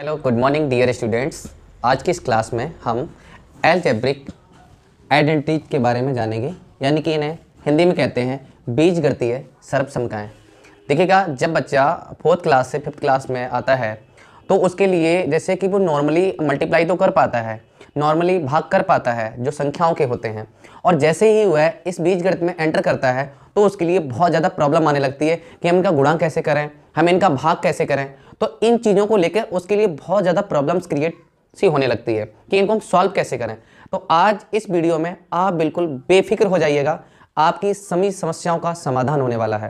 Hello, good morning dear students. आज की इस क्लास में हम अलजेब्रिक आइडेंटिटीज के बारे में जानेंगे, यानी कि इन्हें हिंदी में कहते हैं बीजगणितीय सर्वसमकाएं। देखिएगा, जब बच्चा 4th क्लास से 5th क्लास में आता है तो उसके लिए जैसे कि वो नॉर्मली मल्टीप्लाई तो कर पाता है, नॉर्मली भाग कर पाता है जो संख्याओं के होते हैं, और जैसे ही वह इस बीजगणित में एंटर करता है तो उसके लिए बहुत ज़्यादा प्रॉब्लम आने लगती है कि हम इनका गुणा कैसे करें, हम इनका भाग कैसे करें। तो इन चीज़ों को लेकर उसके लिए बहुत ज़्यादा प्रॉब्लम्स क्रिएट सी होने लगती है कि इनको हम सॉल्व कैसे करें। तो आज इस वीडियो में आप बिल्कुल बेफिक्र हो जाइएगा, आपकी सभी समस्याओं का समाधान होने वाला है।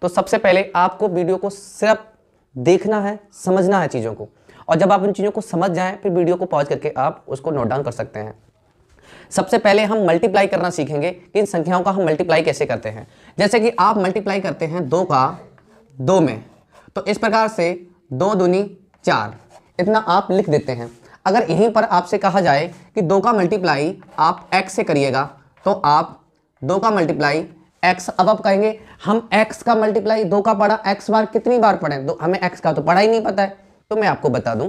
तो सबसे पहले आपको वीडियो को सिर्फ देखना है, समझना है चीज़ों को, और जब आप इन चीज़ों को समझ जाएं फिर वीडियो को पॉज करके आप उसको नोट डाउन कर सकते हैं। सबसे पहले हम मल्टीप्लाई करना सीखेंगे कि इन संख्याओं का हम मल्टीप्लाई कैसे करते हैं। जैसे कि आप मल्टीप्लाई करते हैं 2 का 2 में, तो इस प्रकार से 2 दूनी 4 इतना आप लिख देते हैं। अगर यहीं पर आपसे कहा जाए कि 2 का मल्टीप्लाई आप x से करिएगा तो आप 2 का मल्टीप्लाई x, अब आप कहेंगे हम x का मल्टीप्लाई 2 का पढ़ा, x बार कितनी बार पढ़ें, हमें x का तो पढ़ा ही नहीं पता है। तो मैं आपको बता दूं,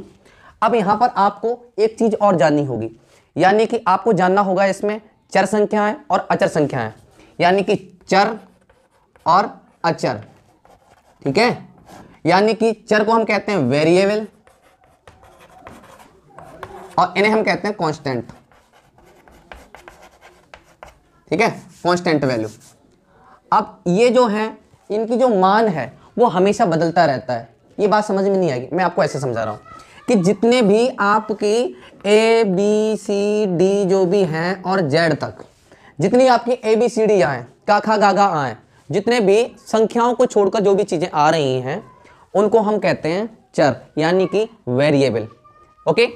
अब यहां पर आपको एक चीज और जाननी होगी, यानी कि आपको जानना होगा इसमें चर संख्याएं और अचर संख्याएं, यानी कि चर और अचर। ठीक है, यानी कि चर को हम कहते हैं वेरिएबल और इन्हें हम कहते हैं कांस्टेंट। ठीक है, कांस्टेंट वैल्यू। अब ये जो है इनकी जो मान है वो हमेशा बदलता रहता है। ये बात समझ में नहीं आएगी, मैं आपको ऐसे समझा रहा हूँ कि जितने भी आपकी ए बी सी डी जो भी हैं और जेड तक, जितनी आपकी ए बी सी डी आए, का खा गा गा आए, जितने भी संख्याओं को छोड़कर जो भी चीज़ें आ रही हैं उनको हम कहते हैं चर, यानी कि वेरिएबल। ओके,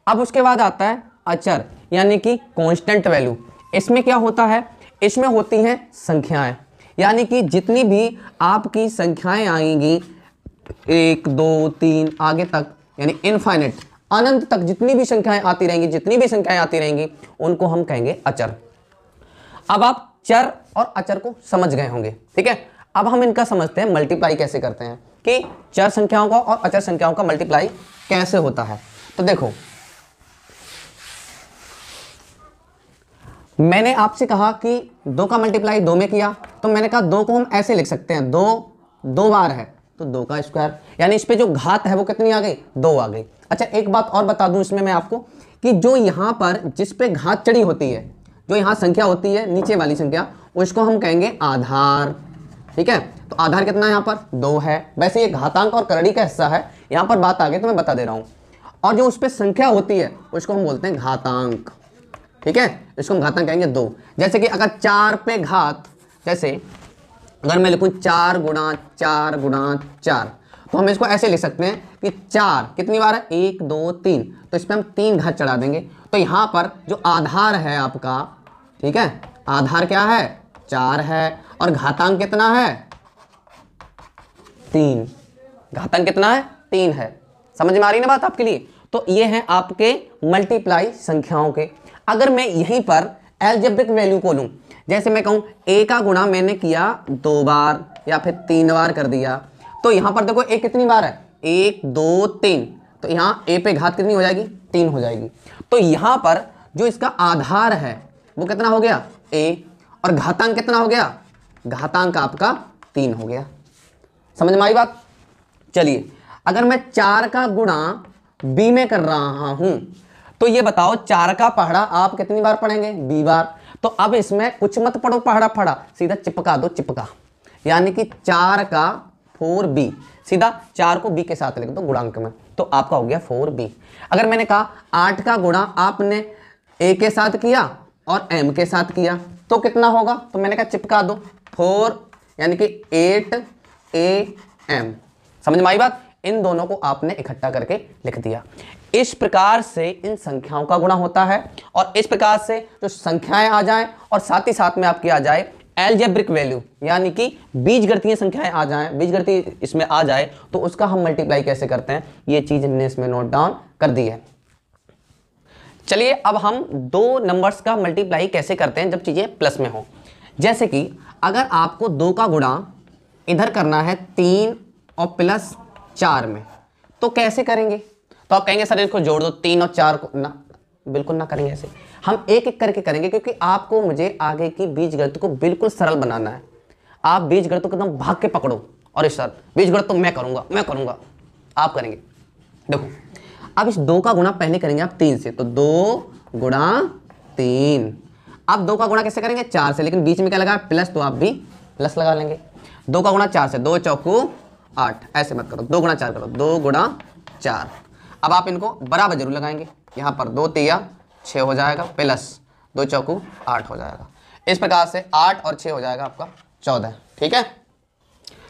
अब उसके बाद आता है अचर, यानी कि कांस्टेंट वैल्यू। इसमें क्या होता है, इसमें होती हैं संख्याएं, यानी कि जितनी भी आपकी संख्याएं आएंगी 1 2 3 आगे तक, यानी इनफाइनाइट, अनंत तक जितनी भी संख्याएं आती रहेंगी उनको हम कहेंगे अचर। अब आप चर और अचर को समझ गए होंगे। ठीक है, अब हम इनका समझते हैं मल्टीप्लाई कैसे करते हैं, कि चर संख्याओं का और अचर संख्याओं का मल्टीप्लाई कैसे होता है। तो देखो, मैंने आपसे कहा कि 2 का मल्टीप्लाई 2 में किया, तो मैंने कहा 2 को हम ऐसे लिख सकते हैं, 2 बार है तो 2 का स्क्वायर, यानी इस पे जो घात है वो कितनी आ गई, 2 आ गई। अच्छा, एक बात और बता दूं इसमें मैं आपको कि जो यहाँ पर जिस पे घात चढ़ी होती है, जो यहाँ संख्या होती है नीचे वाली संख्या, उसको हम कहेंगे आधार। ठीक है, तो आधार कितना है यहाँ पर, 2 है। वैसे ये घातांक और करड़ी का हिस्सा है, यहाँ पर बात आ गई तो मैं बता दे रहा हूँ। और जो उस पर संख्या होती है उसको हम बोलते हैं घातांक। ठीक है, इसको हम घातांक कहेंगे 2। जैसे कि अगर 4 पे घात, जैसे अगर मैं लिखूं 4 गुणा 4, तो हम इसको ऐसे लिख सकते हैं कि 4 कितनी बार है, 1 2 3, तो इस पर हम 3 घात चढ़ा देंगे। तो यहाँ पर जो आधार है आपका, ठीक है, आधार क्या है, 4 है, और घातांक कितना है, 3। घातांक कितना है, 3 है। समझ में आ रही ना बात आपके लिए। तो ये हैं आपके मल्टीप्लाई संख्याओं के। अगर मैं यहीं पर अलजेब्रिक वैल्यू को लूं, जैसे मैं कहूं a का गुणा मैंने किया 2 बार या फिर 3 बार कर दिया, तो यहां पर देखो a कितनी बार है, 1 2 3, तो यहां a पे घात कितनी हो जाएगी, 3 हो जाएगी। तो यहां पर जो इसका आधार है वो कितना हो गया, a, और घातांक कितना हो गया, घातांक आपका 3 हो गया। समझ में आई बात। चलिए, अगर मैं 4 का गुणा b में कर रहा हूं, तो ये बताओ 4 का पहाड़ा आप कितनी बार पढ़ेंगे, b बार। तो अब इसमें कुछ मत पढ़ो पहाड़ा, सीधा चिपका दो, चिपका, यानी कि 4 का 4b, सीधा 4 को b के साथ लिख दो गुणांक में, तो आपका हो गया 4b। अगर मैंने कहा 8 का गुणा आपने a के साथ किया और m के साथ किया तो कितना होगा, तो मैंने कहा चिपका दो 4, यानी कि 8am। समझ में आई बात। इन दोनों को आपने इकट्ठा करके लिख दिया। इस प्रकार से इन संख्याओं का गुणा होता है, और इस प्रकार से जो संख्याएं आ जाएं और साथ ही साथ में आपकी आ जाए अलजेब्रिक वैल्यू, यानी कि बीजगणितीय संख्याएं आ जाएं, बीजगणितीय इसमें आ जाए, तो उसका हम मल्टीप्लाई कैसे करते हैं, ये चीज हमने इसमें नोट डाउन कर दी है। चलिए अब हम दो नंबर्स का मल्टीप्लाई कैसे करते हैं जब चीजें प्लस में हो। जैसे कि अगर आपको 2 का गुणा इधर करना है 3 और प्लस 4 में, तो कैसे करेंगे? तो आप कहेंगे सर इसको जोड़ दो, 3 और 4 को ना, बिल्कुल ना करेंगे ऐसे, हम एक एक करके करेंगे, क्योंकि आपको मुझे आगे की बीजगणित को बिल्कुल सरल बनाना है। आप बीजगणित को एकदम भाग के पकड़ो, और सर बीजगणित तो मैं करूंगा, आप करेंगे। देखो अब इस 2 का गुणा पहले करेंगे आप 3 से, तो 2 गुणा 3। अब 2 का गुणा कैसे करेंगे? 4 से, लेकिन बीच में क्या लगा प्लस, तो आप भी प्लस लगा लेंगे। 2 का गुणा 4 से, 2 चौकू 8, ऐसे मत करो, 2 गुणा 4 करो, 2 गुणा 4। अब आप इनको बराबर जरूर लगाएंगे, यहाँ पर 2 तिया 6 हो जाएगा, प्लस 2 चौकू 8 हो जाएगा। इस प्रकार से 8 और 6 हो जाएगा आपका 14। ठीक है,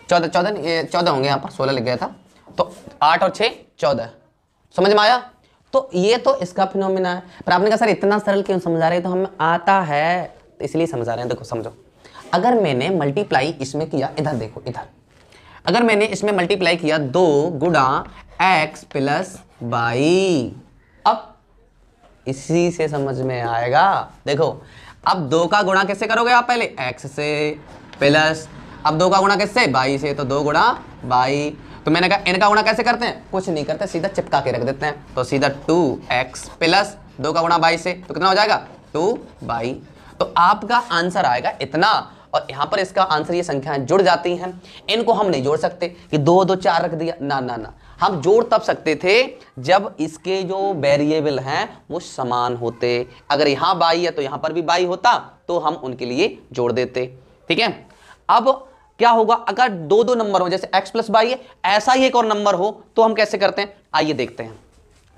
14 होंगे, यहाँ पर 16 लिख गया था, तो 8 और 6 14। समझ में आया? तो ये तो इसका फिनोमिना है। पर आपने कहा सर इतना सरल क्यों समझा रहे? तो हमें आता है तो इसलिए समझा रहे हैं। देखो समझो, अगर मैंने मल्टीप्लाई इसमें किया, इधर देखो इधर, अगर मैंने इसमें मल्टीप्लाई किया 2 गुणा x प्लस वाई, अब इसी से समझ में आएगा। देखो अब 2 का गुणा कैसे करोगे आप? पहले x से, प्लस अब 2 का गुणा किससे? वाई से, तो 2 गुणा वाई। तो मैंने कहा इनका गुणा कैसे करते हैं? कुछ नहीं करते, सीधा चिपका के रख देते हैं, तो सीधा 2x प्लस 2 का गुणा वाई से, तो कितना हो जाएगा? 2y। तो आपका आंसर आएगा इतना। और यहाँ पर इसका आंसर, ये संख्याएं जुड़ जाती हैं, इनको हम नहीं जोड़ सकते कि 2 2 4 रख दिया, ना ना ना, हम जोड़ तब सकते थे जब इसके जो वेरिएबल हैं वो समान होते। अगर यहाँ y है तो यहाँ पर भी y होता, तो हम उनके लिए जोड़ देते। ठीक है, अब क्या होगा अगर 2 2 नंबर हो, जैसे x प्लस वाई है, ऐसा ही एक और नंबर हो, तो हम कैसे करते हैं? आइए देखते हैं।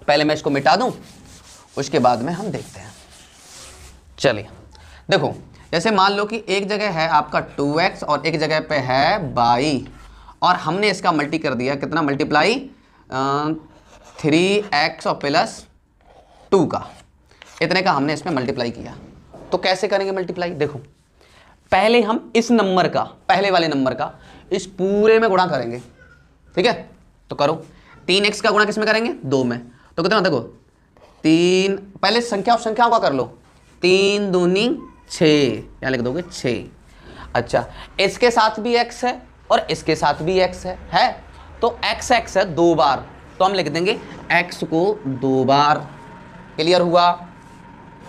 पहले मैं इसको मिटा दूं, उसके बाद में हम देखते हैं। चलिए देखो, जैसे मान लो कि एक जगह है आपका 2x और एक जगह पे है y, और हमने इसका मल्टी कर दिया, कितना मल्टीप्लाई? 3x और प्लस 2 का, इतने का हमने इसमें मल्टीप्लाई किया। तो कैसे करेंगे मल्टीप्लाई? देखो पहले हम इस नंबर का, पहले वाले नंबर का इस पूरे में गुणा करेंगे। ठीक है, तो करो। 3x का गुणा किस में करेंगे? 2 में, तो कितना? देखो 3, पहले संख्याओं का कर लो, 3 दूनी 6, यहाँ लिख दोगे 6। अच्छा, इसके साथ भी x है और इसके साथ भी x है, तो x है 2 बार, तो हम लिख देंगे x को 2 बार। क्लियर हुआ?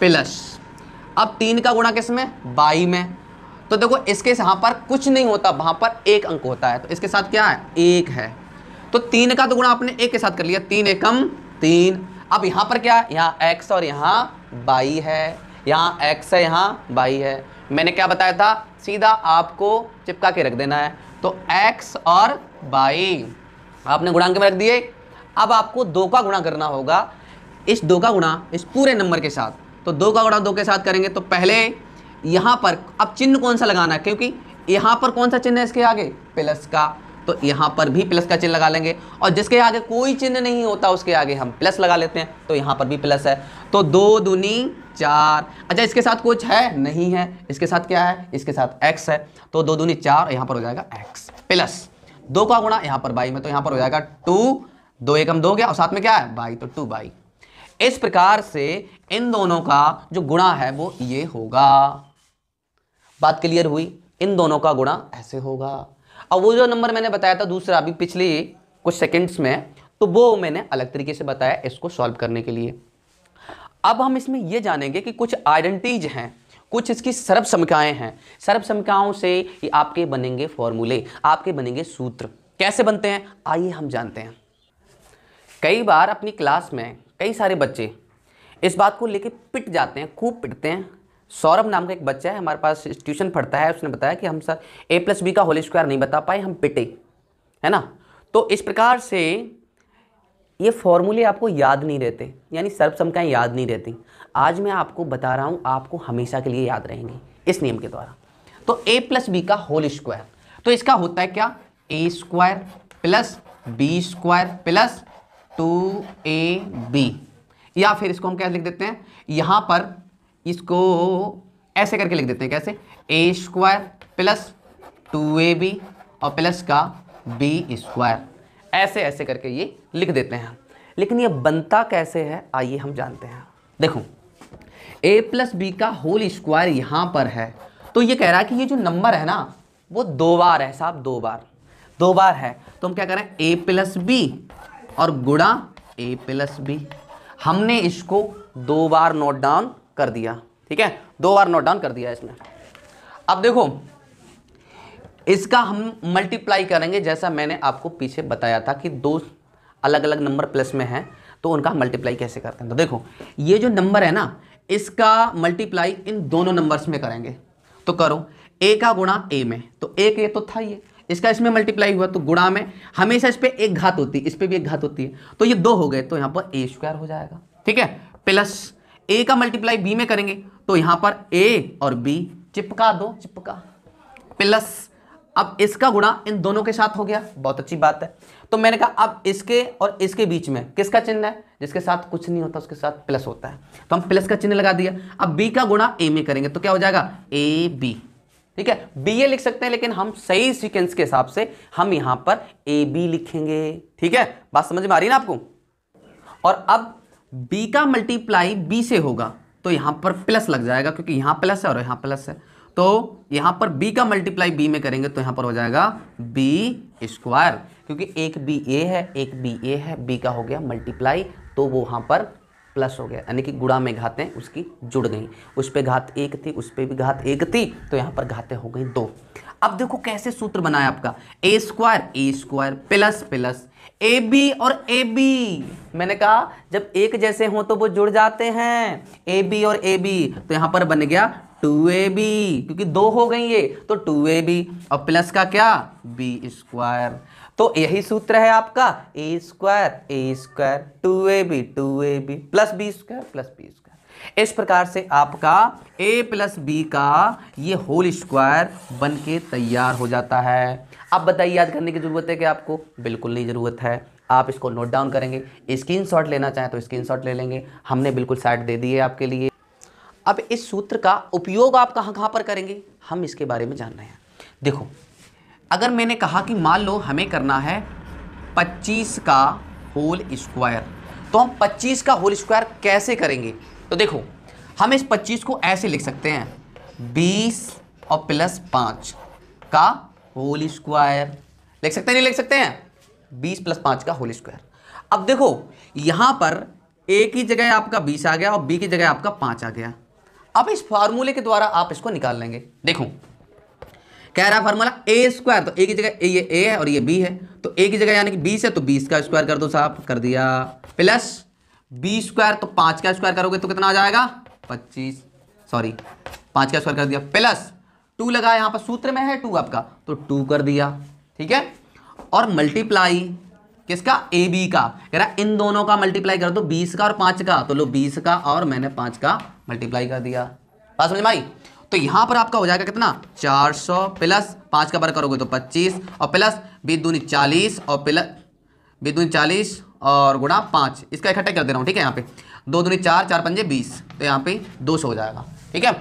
प्लस अब 3 का गुणा किस में? y में, तो देखो इसके यहाँ पर कुछ नहीं होता, वहां पर 1 अंक होता है, तो इसके साथ क्या है? 1 है, तो 3 का तो गुणा आपने 1 के साथ कर लिया, 3 एकम 3। अब यहाँ पर क्या? यहाँ x और यहाँ y है, यहाँ x है, यहाँ y है। मैंने क्या बताया था? सीधा आपको चिपका के रख देना है, तो x और y आपने गुणांक में रख दिए। अब आपको 2 का गुणा करना होगा, इस 2 का गुणा इस पूरे नंबर के साथ, तो 2 का गुणा 2 के साथ करेंगे। तो पहले यहाँ पर अब चिन्ह कौन सा लगाना है? क्योंकि यहाँ पर कौन सा चिन्ह है इसके आगे? प्लस का, तो यहाँ पर भी प्लस का चिन्ह लगा लेंगे, और जिसके आगे कोई चिन्ह नहीं होता उसके आगे हम प्लस लगा लेते हैं, तो यहाँ पर भी प्लस है, तो 2 दूनी 4। अच्छा, इसके साथ कुछ है? नहीं है, इसके साथ क्या है? इसके साथ x है, तो 2 दूनी 4, यहाँ पर हो जाएगा x प्लस 2 का गुणा यहाँ पर y में, तो यहाँ पर हो जाएगा 2, 2 एकम 2 गया, और साथ में क्या है? y, तो 2y। इस प्रकार से इन दोनों का जो गुणा है वो ये होगा। बात क्लियर हुई? इन दोनों का गुणा ऐसे होगा। अब वो जो नंबर मैंने बताया था दूसरा, अभी पिछले कुछ सेकंड्स में, तो वो मैंने अलग तरीके से बताया इसको सॉल्व करने के लिए। अब हम इसमें ये जानेंगे कि कुछ आइडेंटिटीज हैं, कुछ इसकी सर्व संख्याएं हैं। सर्व संख्याओं से ये आपके बनेंगे फॉर्मूले, आपके बनेंगे सूत्र। कैसे बनते हैं आइए हम जानते हैं। कई बार अपनी क्लास में कई सारे बच्चे इस बात को लेके पिट जाते हैं, खूब पिटते हैं। सौरभ नाम का एक बच्चा है, हमारे पास ट्यूशन पढ़ता है, उसने बताया कि हम सर a प्लस बी का होल स्क्वायर नहीं बता पाए, हम पिटे, है ना। तो इस प्रकार से ये फॉर्मूले आपको याद नहीं रहते, यानी सर्व संख्याएं याद नहीं रहती। आज मैं आपको बता रहा हूँ, आपको हमेशा के लिए याद रहेंगी इस नियम के द्वारा। तो a प्लस बी का होल स्क्वायर, तो इसका होता है क्या? a square plus B square plus 2ab, या फिर इसको हम क्या लिख देते हैं? यहाँ पर इसको ऐसे करके लिख देते हैं, कैसे? a स्क्वायर प्लस 2ab और प्लस का b स्क्वायर, ऐसे ऐसे करके ये लिख देते हैं। लेकिन ये बनता कैसे है आइए हम जानते हैं। देखो a प्लस बी का होल स्क्वायर यहां पर है, तो ये कह रहा है कि ये जो नंबर है ना वो 2 बार है साहब, 2 बार है। तो हम क्या करें, a प्लस बी और गुणा a प्लस बी। हमने इसको 2 बार नोट डाउन कर दिया, ठीक है, 2 बार नोट डाउन कर दिया इसने। अब देखो इसका हम मल्टीप्लाई करेंगे, जैसा मैंने आपको पीछे बताया था कि 2 अलग अलग नंबर प्लस में हैं तो उनका मल्टीप्लाई कैसे करते हैं। तो देखो ये जो नंबर है ना इसका मल्टीप्लाई इन दोनों नंबर्स में करेंगे। तो करो a का गुणा a में, तो एक ये तो था, ये इसका इसमें मल्टीप्लाई हुआ तो गुणा में हमेशा इस पे एक घात होती है, इस पे भी एक घात होती है, तो ये 2 हो गए, तो यहाँ पर a स्क्वायर हो जाएगा, ठीक है। प्लस a का मल्टीप्लाई b में करेंगे तो यहाँ पर a और b चिपका दो, चिपका, प्लस अब इसका गुणा इन दोनों के साथ हो गया, बहुत अच्छी बात है। तो मैंने कहा अब इसके और इसके बीच में किसका चिन्ह है, जिसके साथ कुछ नहीं होता उसके साथ प्लस होता है, तो हम प्लस का चिन्ह लगा दिया। अब b का गुणा a में करेंगे तो क्या हो जाएगा, a b, ठीक है, b ये लिख सकते हैं लेकिन हम सही सीक्वेंस के हिसाब से हम यहां पर a b लिखेंगे, ठीक है, बात समझ में आ रही है ना आपको। और अब b का मल्टीप्लाई b से होगा तो यहां पर प्लस लग जाएगा क्योंकि यहां प्लस है और यहां प्लस है, तो यहां पर b का मल्टीप्लाई b में करेंगे तो यहां पर हो जाएगा b स्क्वायर, क्योंकि एक b a है एक b a है, b का हो गया मल्टीप्लाई तो वो वहां पर प्लस हो गया, यानी कि गुणा में घातें उसकी जुड़ गई, उस पे घात 1 थी उस पे भी घात 1 थी, तो यहां पर घातें हो गई 2। अब देखो कैसे सूत्र बनाया आपका, a square plus plus A B और ए बी, मैंने कहा जब एक जैसे हो तो वो जुड़ जाते हैं, ए बी और ए बी, तो यहां पर बन गया 2ab, क्योंकि 2 हो गई ये तो 2ab और प्लस का क्या b स्क्वायर, तो यही सूत्र है आपका a square 2ab plus b square. इस प्रकार से आपका a प्लस बी का ये होल स्क्वायर बन के तैयार हो जाता है। अब बताइए याद करने की जरूरत है कि आपको, बिल्कुल नहीं जरूरत है, आप इसको नोट डाउन करेंगे, स्क्रीनशॉट लेना चाहें तो स्क्रीनशॉट ले लेंगे, हमने बिल्कुल साइड दे दी है आपके लिए। अब इस सूत्र का उपयोग आप कहाँ पर करेंगे हम इसके बारे में जान रहे हैं। देखो अगर मैंने कहा कि मान लो हमें करना है 25 का होल स्क्वायर, तो हम 25 का होल स्क्वायर कैसे करेंगे, तो देखो हम इस 25 को ऐसे लिख सकते हैं 20 और प्लस 5 का होल स्क्वायर, लिख सकते हैं नहीं लिख सकते हैं, 20 प्लस 5 का होल स्क्वायर। अब देखो यहां पर a की जगह आपका 20 आ गया और b की जगह आपका 5 आ गया। अब इस फार्मूले के द्वारा आप इसको निकाल लेंगे। देखो कह रहा है फार्मूला a स्क्वायर, तो a की जगह ये a है और ये b है, तो a की जगह यानी कि 20 है तो 20 का स्क्वायर कर दो साहब, कर दिया, प्लस b स्क्वायर तो 5 का स्क्वायर करोगे तो कितना आ जाएगा 25, सॉरी 5 का स्क्वायर कर दिया, प्लस 2 लगा, यहाँ पर सूत्र में है 2 आपका तो 2 कर दिया, ठीक है, और मल्टीप्लाई किसका, ए बी का, कह रहा इन दोनों का मल्टीप्लाई कर दो 20 का और 5 का, तो लो 20 का और मैंने 5 का मल्टीप्लाई कर दिया, बात समझ में आई। तो यहां पर आपका हो जाएगा कितना 400 प्लस 5 का बार करोगे तो 25 और प्लस 20 दूनी 40 और प्लस 20 दूनी 40 और गुणा 5, इसका इकट्ठा कर दे रहा हूं, ठीक है, यहाँ पे 2 दूनी 4 4 पंजे 20, तो यहाँ पे 200 हो जाएगा, ठीक है,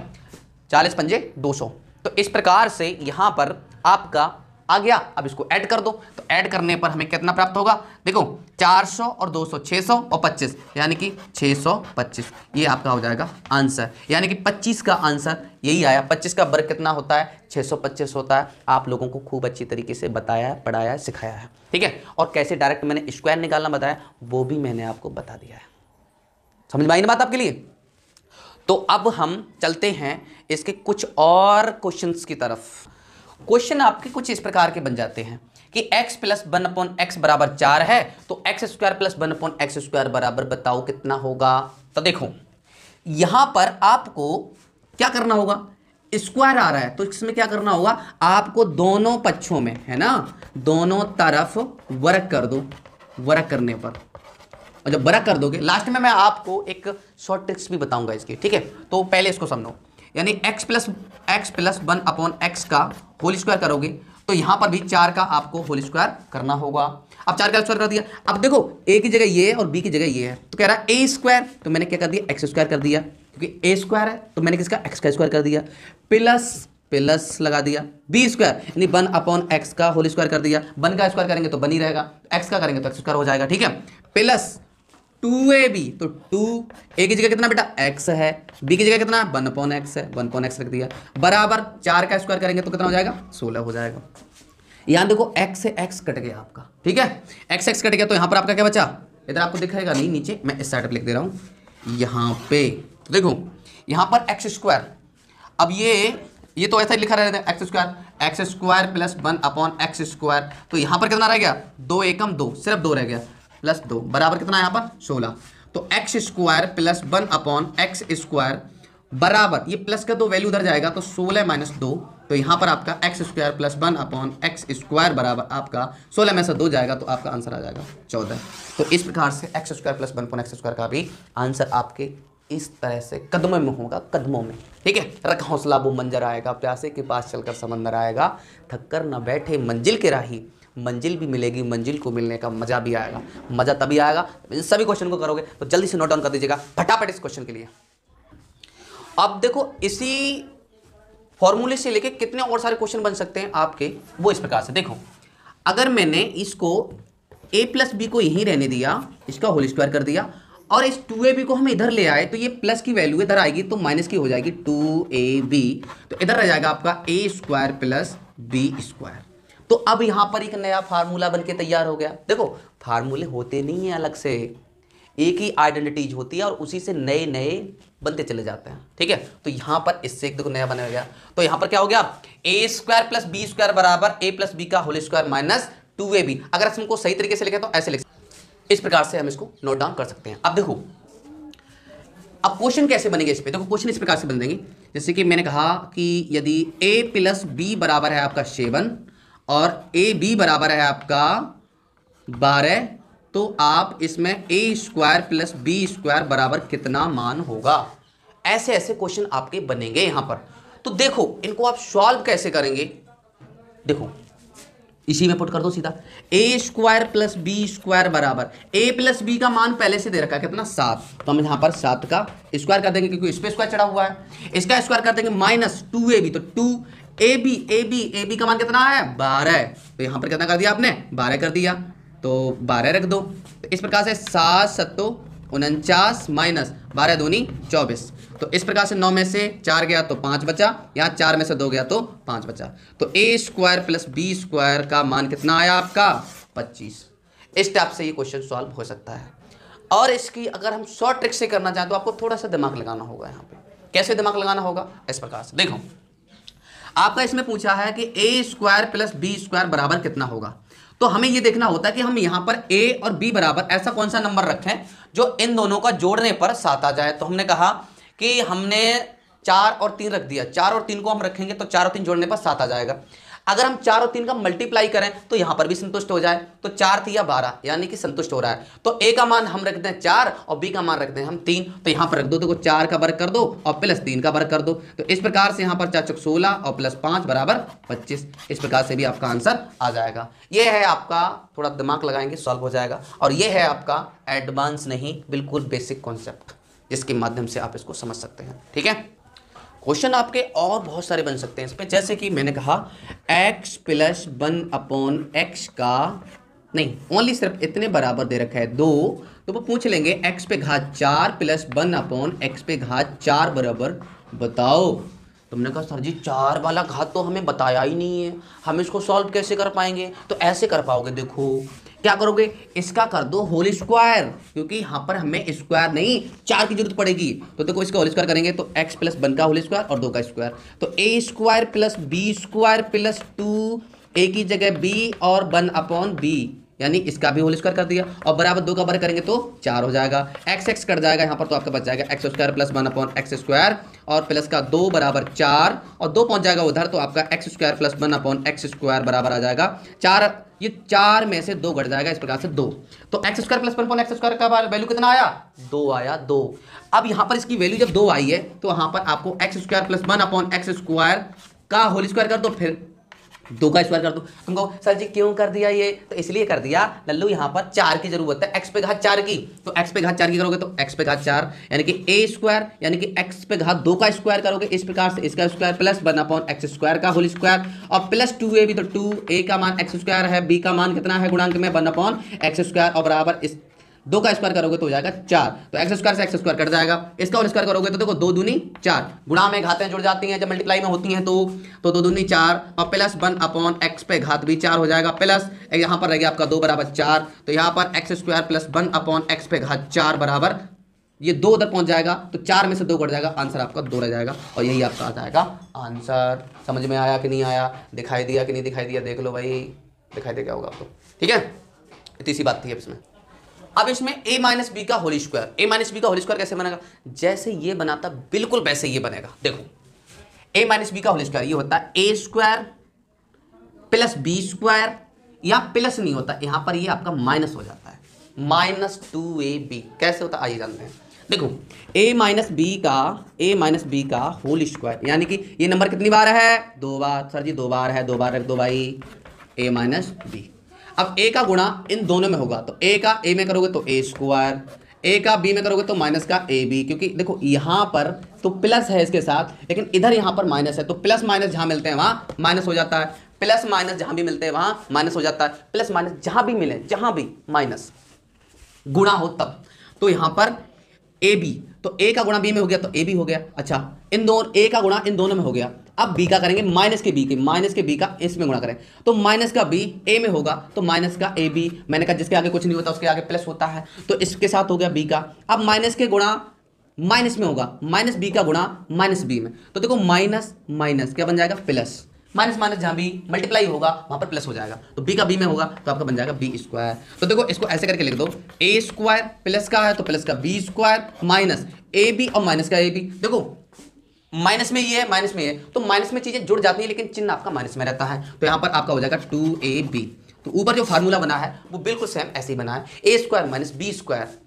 40 पंजे 200। तो इस प्रकार से यहाँ पर आपका आ गया। अब इसको ऐड कर दो, तो ऐड करने पर हमें कितना प्राप्त होगा, देखो 400 और 200 600 और 25 यानी कि 625, ये आपका हो जाएगा आंसर, यानी कि 25 का आंसर यही आया। 25 का वर्ग कितना होता है 625 होता है। आप लोगों को खूब अच्छी तरीके से बताया, पढ़ाया, सिखाया है, ठीक है, और कैसे डायरेक्ट मैंने स्क्वायर निकालना बताया वो भी मैंने आपको बता दिया है। समझ में आई ना बात आपके लिए। तो अब हम चलते हैं इसके कुछ और क्वेश्चंस की तरफ। क्वेश्चन आपके कुछ इस प्रकार के बन जाते हैं कि x प्लस 1/x बराबर 4 है, तो x square plus 1/x square बराबर बताओ कितना होगा। तो देखो यहां पर आपको क्या करना होगा, स्क्वायर आ रहा है तो इसमें क्या करना होगा, आपको दोनों पक्षों में, है ना, दोनों तरफ वर्ग कर दो। वर्ग करने पर और जब वर्ग कर दोगे लास्ट में मैं आपको एक शॉर्ट ट्रिक्स भी बताऊंगा इसकी, ठीक है, तो पहले इसको समझो। यानी x प्लस 1/x का होल स्क्वायर करोगे तो यहां पर भी 4 का आपको होल स्क्वायर करना होगा। अब 4 का स्क्वायर कर दिया, अब देखो a की जगह ये है और b की जगह ये है, तो कह रहा है a स्क्वायर, तो मैंने क्या कर दिया x स्क्वायर कर दिया, क्योंकि a स्क्वायर है तो मैंने किसका x का स्क्वायर कर दिया, प्लस प्लस लगा दिया, b स्क्वायर यानी 1/x का होल स्क्वायर कर दिया। 1 का स्क्वायर करेंगे तो बन ही रहेगा, x का करेंगे तो x स्क्वायर हो जाएगा, ठीक है, प्लस 2ab, तो 2a की जगह कितना बेटा x है, b की जगह कितना 1/x है, 1/x रख दिया, बराबर 4 का स्क्वायर करेंगे तो कितना हो जाएगा 16 हो जाएगा। यहां देखो x से x कट गया आपका, ठीक है, x कट गया, तो यहां पर आपका क्या बचा, इधर आपको दिखाएगा नहीं, नीचे मैं इस साइड पे लिख दे रहा हूं यहां पे, तो देखो यहां पर x स्क्वायर, अब ये तो ऐसा ही लिखा रहता है x square plus 1/x square, तो यहां पर कितना रह गया 2 एकम 2, सिर्फ 2 रह गया, प्लस 2 बराबर कितना है यहाँ पर 16, तो x square plus 1/x square बराबर, ये प्लस का 2 वैल्यू उधर जाएगा तो 16 माइनस 2, तो यहाँ पर आपका x square plus 1/x square बराबर आपका 16 में से 2 जाएगा तो आपका आंसर आ जाएगा 14। तो इस प्रकार से x square plus 1/x square का भी आंसर आपके इस तरह से कदमों में होगा, कदमों में, ठीक है। रख हौसला वो मंजर आएगा, प्यासे के पास चलकर समंदर आएगा, थक कर न बैठे मंजिल के राही, मंजिल भी मिलेगी, मंजिल को मिलने का मजा भी आएगा, मजा तभी आएगा सभी क्वेश्चन को करोगे, तो जल्दी से नोट डाउन कर दीजिएगा फटाफट इस क्वेश्चन के लिए। अब देखो इसी फॉर्मूले से लेके कितने और सारे क्वेश्चन बन सकते हैं आपके, वो इस प्रकार से देखो, अगर मैंने इसको a प्लस बी को यहीं रहने दिया, इसका होल स्क्वायर कर दिया, और इस 2ab को हम इधर ले आए, तो ये प्लस की वैल्यू इधर आएगी तो माइनस की हो जाएगी 2ab, तो इधर रह जाएगा आपका a square plus B square. तो अब यहां पर एक नया फार्मूला बनके तैयार हो गया। देखो फार्मूले होते नहीं है अलग से, एक ही आइडेंटिटीज होती है और उसी से नए नए बनते चले जाते हैं, ठीक है। तो यहां पर इससे एक देखो नया बना गया, तो यहां पर क्या हो गया a square plus B square बराबर a प्लस बी का होल स्क्वायर माइनस 2ab। अगर इसको सही तरीके से लिखे तो ऐसे लिख, इस प्रकार से हम इसको नोट डाउन कर सकते हैं। अब देखो अब क्वेश्चन कैसे बनेंगे इस पे, देखो क्वेश्चन इस प्रकार से बन देंगे, जैसे कि मैंने कहा कि यदि a प्लस बी बराबर है आपका 7 और a b बराबर है आपका 12, तो आप इसमें a square plus B square बराबर कितना मान होगा, ऐसे ऐसे क्वेश्चन आपके बनेंगे यहां पर। तो देखो इनको आप सॉल्व कैसे करेंगे, देखो इसी में पुट कर दो सीधा, a square plus B square बराबर, a प्लस बी का मान पहले से दे रखा है कितना 7, तो हम यहां पर 7 का स्क्वायर कर देंगे क्योंकि इस पे स्क्वायर चढ़ा हुआ है, इसका स्क्वायर कर देंगे माइनस 2ab, तो 2ab का मान कितना है 12, तो यहां पर कितना कर दिया आपने 12 कर दिया, तो 12 रख दो, तो इस प्रकार से 7 7 49 माइनस 12 दूनी 24, तो इस प्रकार से 9 में से 4 गया तो 5 बचा, यहाँ 4 में से 2 गया तो 5 बचा, तो a square plus B square का मान कितना आया आपका 25। इस टाइप से ये क्वेश्चन सॉल्व हो सकता है। और इसकी अगर हम शॉर्ट ट्रिक से करना चाहें तो आपको थोड़ा सा दिमाग लगाना होगा यहाँ पे। कैसे दिमाग लगाना होगा, इस प्रकार से देखो, आपका इसमें पूछा है कि a square plus B square बराबर कितना होगा, तो हमें यह देखना होता है कि हम यहां पर a और b बराबर ऐसा कौन सा नंबर रखें जो इन दोनों का जोड़ने पर 7 आ जाए। तो हमने कहा कि हमने 4 और 3 रख दिया, 4 और 3 को हम रखेंगे तो 4 और 3 जोड़ने पर 7 आ जाएगा। अगर हम 4 और 3 का मल्टीप्लाई करें तो यहां पर भी संतुष्ट हो जाए, तो 4 3 या 12 यानी कि संतुष्ट हो रहा है। तो a का मान हम रखते हैं 4 और b का मान रखते हैं हम 3, तो यहां पर रख दो, देखो 4 का वर्ग कर दो और प्लस 3 का वर्ग कर दो, तो इस प्रकार से यहां पर 4 × 16 और प्लस 5 बराबर 25। इस प्रकार से भी आपका आंसर आ जाएगा। यह है आपका, थोड़ा दिमाग लगाएंगे सॉल्व हो जाएगा, और यह है आपका एडवांस नहीं बिल्कुल बेसिक कॉन्सेप्ट, जिसके माध्यम से आप इसको समझ सकते हैं, ठीक है। क्वेश्चन आपके और बहुत सारे बन सकते हैं इस पे, जैसे कि मैंने कहा x प्लस 1/x का नहीं, ओनली सिर्फ इतने बराबर दे रखा है 2, तो वो पूछ लेंगे x पे घात 4 प्लस 1/x पे घात 4 बराबर बताओ। तुमने कहा सर जी 4 वाला घात तो हमें बताया ही नहीं है, हम इसको सॉल्व कैसे कर पाएंगे, तो ऐसे कर पाओगे, देखो क्या करोगे, इसका कर दो होल स्क्वायर, क्योंकि यहाँ पर हमें स्क्वायर नहीं 4 की जरूरत पड़ेगी, तो देखो इसका होल स्क्वायर करेंगे तो x प्लस 1 का होल स्क्वायर और 2 का स्क्वायर, तो a square plus B square plus 2 a की जगह b और 1/b, यानी इसका भी होल स्क्वायर कर दिया और बराबर 2 का वर्ग करेंगे तो 4 हो जाएगा, x कट जाएगा यहाँ पर, तो आपका बच जाएगा x square plus 1/x square और प्लस का 2 बराबर 4 और 2 पहुंच जाएगा उधर, तो आपका x square plus 1/x square बराबर आ जाएगा 4, ये 4 में से 2 घट जाएगा, इस प्रकार से 2, तो x square plus 1/x square का वैल्यू कितना आया 2 आया 2। अब यहाँ पर इसकी वैल्यू जब 2 आई है तो यहाँ पर आपको x square plus 1/x square का होल स्क्वायर कर दो, फिर 2 का स्क्वायर कर दो। तुमको सर जी क्यों कर दिया ये, तो इसलिए कर दिया लल्लू यहाँ पर 4 की जरूरत है, x पे घात 4 की, तो x पे घात 4 की करोगे तो x पे घात 4 यानी कि a स्क्वायर यानी कि x पे घात 2 का स्क्वायर करोगे, इस प्रकार से इसका स्क्वायर प्लस 1/x स्क्वायर का होल स्क्वायर और प्लस 2a भी, तो 2a का मान x स्क्वायर है, b का मान कितना है गुणांक में 1/x स्क्वायर और बराबर इस 2 का स्क्वायर करोगे तो हो जाएगा 4, तो एक्स स्क्वायर से एक्स स्क्वायर कट जाएगा, इसका होल स्क्वायर करोगे तो देखो 2 दूनी 4, गुणा में घातें जुड़ जाती हैं जब मल्टीप्लाई में होती हैं, तो 2 दूनी 4 और प्लस 1 अपॉन एक्स पे घात भी 4 हो जाएगा, प्लस यहाँ पर रह गया आपका 2 बराबर 4, तो यहाँ पर x square plus 1 upon x पे घात 4 बराबर, ये 2 उधर पहुंच जाएगा तो 4 में से 2 कट जाएगा, आंसर आपका 2 रह जाएगा और यही आपका आ जाएगा आंसर। समझ में आया कि नहीं आया, दिखाई दिया कि नहीं दिखाई दिया, देख लो भाई, दिखाई दे क्या होगा आपको, ठीक है। इतनी सी बात थी अब इसमें। अब इसमें a माइनस बी का whole square, a minus B का होल स्क्वायर कैसे बनेगा, जैसे ये बनाता बिल्कुल वैसे ये बनेगा। देखो a माइनस बी का होल स्क्वायर ये होता है a square plus B square, या प्लस नहीं होता यहाँ पर, ये आपका माइनस हो जाता है, -2ab। कैसे होता है आइए जानते हैं। देखो a माइनस बी का होल स्क्वायर, यानी कि ये नंबर कितनी बार है, 2 बार, सर जी 2 बार है, 2 बार रख दो भाई, a माइनस बी। अब a का गुणा इन दोनों में होगा, तो a का a में करोगे तो a स्क्वायर, a का b में करोगे तो माइनस का ab, क्योंकि देखो यहाँ पर तो प्लस है इसके साथ, लेकिन इधर यहाँ पर माइनस है, तो प्लस माइनस जहाँ मिलते हैं वहाँ माइनस हो जाता है, प्लस माइनस जहाँ भी मिलते हैं वहाँ माइनस हो जाता है, प्लस माइनस जहाँ भी मिले, जहाँ भी माइनस गुणा हो तब, तो यहाँ पर ए बी, तो ए का गुणा बी में हो गया तो ए बी हो गया। अच्छा, इन दोनों ए का गुणा इन दोनों में हो गया, अब बी का करेंगे माइनस के बी का इसमें गुणा करें, तो माइनस का बी ए में होगा तो माइनस का ए बी, मैंने कहा जिसके आगे कुछ नहीं होता उसके आगे प्लस होता है, तो इसके साथ हो गया बी का। अब माइनस के गुणा माइनस में होगा, माइनस बी का गुणा माइनस बी में, तो देखो माइनस माइनस क्या बन जाएगा, प्लस, माइनस माइनस जहाँ भी मल्टीप्लाई होगा वहाँ पर प्लस हो जाएगा, तो बी का बी में होगा तो आपका बन जाएगा बी स्क्वायर। तो देखो इसको ऐसे करके लिख दो, ए स्क्वायर प्लस का है तो प्लस का B square minus A B और माइनस का ए बी। देखो माइनस में ये है, माइनस में ये, तो माइनस में चीजें जुड़ जाती हैं लेकिन चिन्ह आपका माइनस में रहता है, तो यहाँ पर आपका हो जाएगा 2ab। तो ऊपर जो फार्मूला बना है वो बिल्कुल सेम ऐसे ही बना है, a square minus b square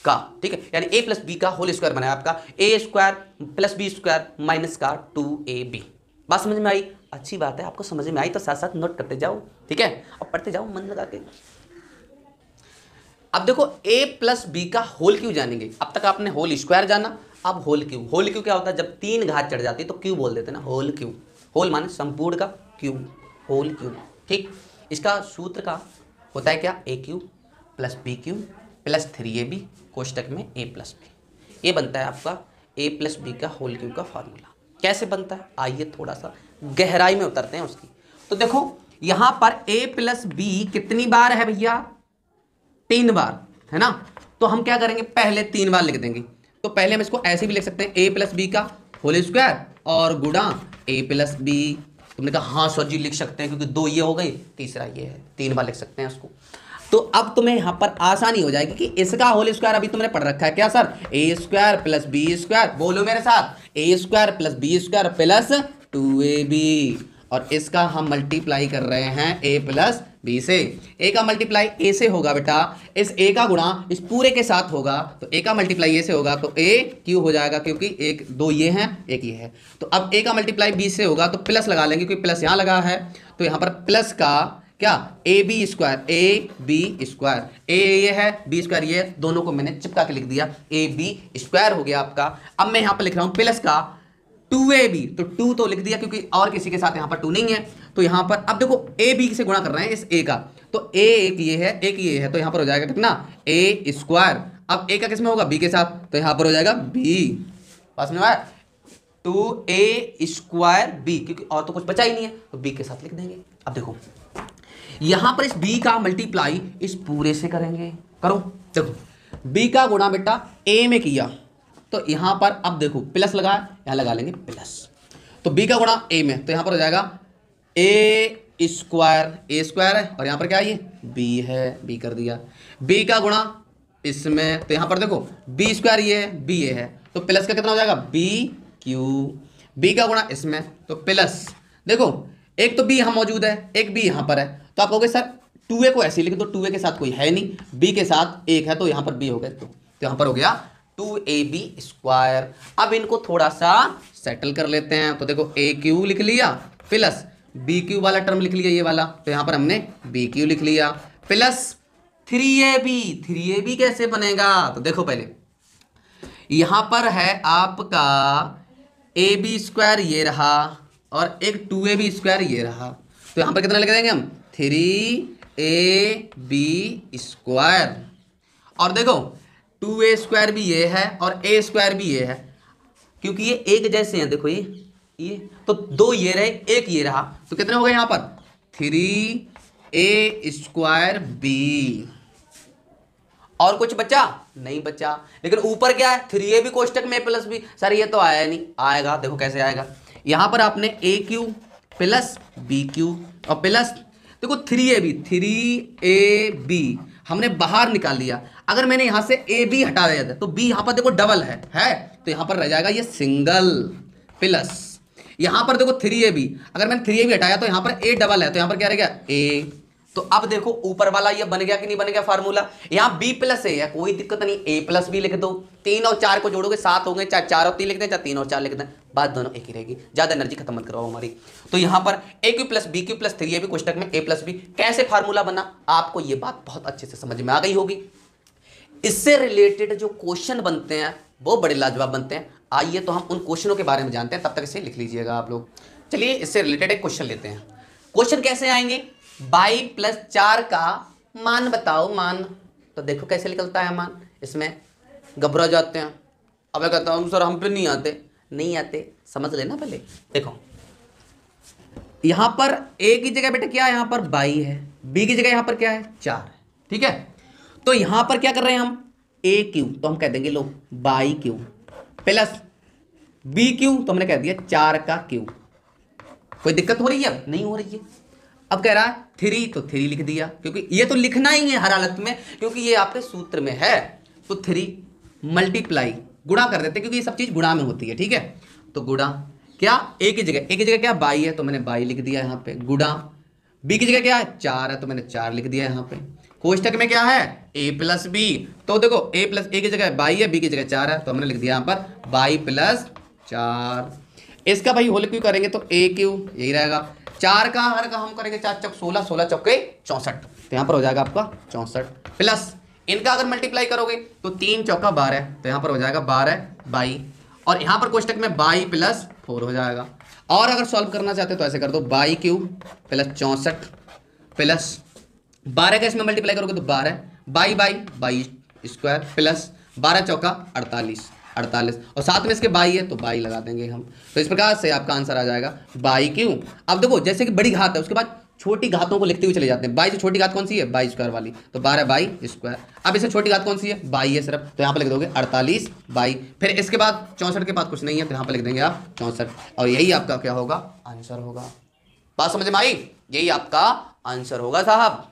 का, ठीक है, यानी a प्लस बी का होल स्क्वायर बना है आपका, a square plus B square minus का 2ab। बात समझ में आई, अच्छी बात है, आपको समझ में आई तो साथ साथ नोट करते जाओ, ठीक है, और पढ़ते जाओ मन लगा के। अब देखो a प्लस बी का होल क्यों जानेंगे, अब तक आपने होल स्क्वायर जाना, अब होल क्यू। होल क्यू क्या होता है, जब 3 घात चढ़ जाती है तो क्यू बोल देते हैं ना, होल क्यू, होल माने संपूर्ण का क्यू, होल क्यू, ठीक। इसका सूत्र का होता है क्या, a cube plus b cube plus 3ab कोष्टक में a प्लस बी, ये बनता है आपका a प्लस बी का होल क्यू का फार्मूला। कैसे बनता है आइए थोड़ा सा गहराई में उतरते हैं उसकी। तो देखो यहां पर a प्लस बी कितनी बार है भैया, 3 बार है ना, तो हम क्या करेंगे पहले 3 बार लिख देंगे, तो पहले हम इसको ऐसे भी लिख सकते हैं a प्लस बी का होल स्क्वायर और गुणा a प्लस बी। तुमने कहा हाँ सर जी लिख सकते हैं क्योंकि 2 ये हो गई, तीसरा ये है, 3 बार लिख सकते हैं उसको। तो अब तुम्हें यहां पर आसानी हो जाएगी कि इसका होल स्क्वायर अभी तुमने पढ़ रखा है क्या sir, a square plus B square, बोलो मेरे साथ, a square plus B square plus 2ab, और इसका हम मल्टीप्लाई कर रहे हैं a प्लस बी से। a का मल्टीप्लाई a से होगा बेटा, इस a का गुणा इस पूरे के साथ होगा, तो a का मल्टीप्लाई a से होगा तो a क्यू हो जाएगा, क्योंकि 2 ये हैं 1 ये है। तो अब a का मल्टीप्लाई b से होगा तो प्लस लगा लेंगे क्योंकि प्लस यहाँ लगा है, तो यहाँ पर प्लस का क्या a b square, a b square, a ये है बी स्क्वायर ये है, दोनों को मैंने चिपका के लिख दिया, ए बी स्क्वायर हो गया आपका। अब मैं यहाँ पर लिख रहा हूँ प्लस का 2ab, तो 2 तो लिख दिया क्योंकि और किसी के साथ यहाँ पर 2 नहीं है, तो यहाँ पर अब देखो ए बी से गुणा कर रहे हैं इस a का, तो a एक ये है एक ये है, तो यहाँ पर हो जाएगा कितना ए स्क्वायर। अब a का किस में होगा b के साथ, तो यहाँ पर हो जाएगा b, पास में आया 2a स्क्वायर b, क्योंकि और तो कुछ बचा ही नहीं है तो b के साथ लिख देंगे। अब देखो यहां पर इस b का मल्टीप्लाई इस पूरे से करेंगे, करो देखो b का गुणा बेटा a में किया तो यहां पर अब देखो प्लस लगा, यहां लगा लेंगे प्लस, तो b का गुणा a में, तो यहां पर हो जाएगा a स्क्वायर है और यहां पर क्या है ये b है, b कर दिया, b का गुणा इसमें, तो यहां पर देखो b स्क्वायर ये है b ये है, तो प्लस का कितना हो जाएगा b क्यू, b का गुणा इसमें तो प्लस, देखो एक तो b यहाँ मौजूद है एक b यहाँ पर है, तो आप कहोगे सर 2a को ऐसे लिख दो, 2a के साथ कोई है नहीं, b के साथ 1 है तो यहाँ पर b हो गया, तो यहाँ पर हो गया 2ab स्क्वायर। अब इनको थोड़ा सा सेटल कर लेते हैं, तो देखो a क्यू लिख लिया प्लस b क्यू वाला टर्म लिख लिया ये वाला, तो यहाँ पर हमने b क्यू लिख लिया प्लस 3ab कैसे बनेगा, तो देखो पहले यहाँ पर है आपका ab स्क्वायर ये रहा और एक 2ab स्क्वायर ये रहा, तो यहाँ पर कितना लिख देंगे हम 3ab स्क्वायर, और देखो 2a² भी ये है और a² भी ये है, क्योंकि ये एक जैसे हैं। देखो ये तो 2 ये रहे, एक ये रहा, तो कितने हो गए यहाँ पर 3a²b। और कुछ बचा नहीं बचा, लेकिन ऊपर क्या है 3a भी कोष्टक में प्लस बी। सर ये तो आया नहीं, आएगा, देखो कैसे आएगा। यहां पर आपने a³ प्लस b³ और प्लस देखो 3ab हमने बाहर निकाल लिया। अगर मैंने यहां से ab हटा दिया था तो b यहां पर देखो डबल है तो यहां पर रह जाएगा ये सिंगल प्लस। यहां पर देखो 3ab, अगर मैंने 3ab हटाया तो यहां पर a डबल है तो यहां पर क्या रह गया a। तो अब देखो ऊपर वाला ये बन गया कि नहीं बन गया फार्मूला। यहां b प्लस a है, कोई दिक्कत नहीं, a प्लस b लिख दो। 3 और 4 को जोड़ोगे 7 हो गए, चाहे 4 और 3 लिख दें चाहे 3 और 4 लिख दें, बात दोनों एक ही रहेगी, ज्यादा एनर्जी खत्म मत करवाओ हमारी। तो यहां पर a³ plus b³ plus 3ab कोष्टक में a प्लस b कैसे फार्मूला बना, आपको ये बात बहुत अच्छे से समझ में आ गई होगी। इससे रिलेटेड जो क्वेश्चन बनते हैं वो बड़े लाजवाब बनते हैं। आइए तो हम उन क्वेश्चनों के बारे में जानते हैं, तब तक इसे लिख लीजिएगा आप लोग। चलिए इससे रिलेटेड एक क्वेश्चन लेते हैं। क्वेश्चन कैसे आएंगे, 22 प्लस 4 का मान बताओ। मान तो देखो कैसे निकलता है मान, इसमें घबरा जाते हैं। अब मैं कहता हूँ सर हम पे नहीं आते, समझ लेना पहले। देखो यहां पर a की जगह बेटा क्या है, यहां पर 22 है, b की जगह यहां पर क्या है 4 है, ठीक है। तो यहां पर क्या कर रहे हैं हम a³ तो हम कह देंगे लो 22³ प्लस b³ तो हमने कह दिया 4 का क्यूब। कोई दिक्कत हो रही है, नहीं हो रही है। अब कह रहा है 3 तो 3 लिख दिया, क्योंकि ये तो लिखना ही है हर हालत में, क्योंकि ये आपके सूत्र में है। तो 3 मल्टीप्लाई गुणा कर देते, क्योंकि ये सब चीज गुणा में होती है, ठीक है। तो गुणा क्या a की जगह क्या 22 है तो मैंने 22 लिख दिया यहाँ पे, गुणा b की जगह क्या है 4 है तो मैंने 4 लिख दिया यहाँ पे। कोष्टक में क्या है a प्लस b, तो देखो a प्लस a की जगह 22 है, b की जगह 4 है तो हमने लिख दिया यहाँ पर 22 प्लस 4। इसका भाई होल क्यों करेंगे तो a³ यही रहेगा। 4 का हर का हम करेंगे 4 चौक 16, 16 चौके 64, तो यहाँ पर हो जाएगा आपका 64 प्लस इनका अगर मल्टीप्लाई करोगे तो 3 चौका 12, तो यहाँ पर हो जाएगा 12 22, और यहाँ पर कोष्टक में 22 प्लस 4 हो जाएगा। और अगर सॉल्व करना चाहते तो ऐसे कर दो 22³ प्लस 64 प्लस 12 का इसमें मल्टीप्लाई करोगे तो 12 22 स्क्वायर प्लस 12 चौका 48 और साथ में इसके 22 है तो 22 लगा देंगे हम। तो इस प्रकार से आपका आंसर आ जाएगा 22³। अब देखो जैसे कि बड़ी घात है उसके बाद छोटी घातों को लिखते हुए चले जाते हैं। 22 से छोटी घात कौन सी है 22 स्क्वायर वाली, तो 12 22 स्क्वायर। अब इससे छोटी घात कौन सी है 22 है सिर्फ, तो यहाँ पर लिख दोगे 48 22, फिर इसके बाद 64 के बाद कुछ नहीं है तो यहाँ पर लिख देंगे आप 64, और यही आपका क्या होगा आंसर होगा। बात समझ में आई, यही आपका आंसर होगा साहब।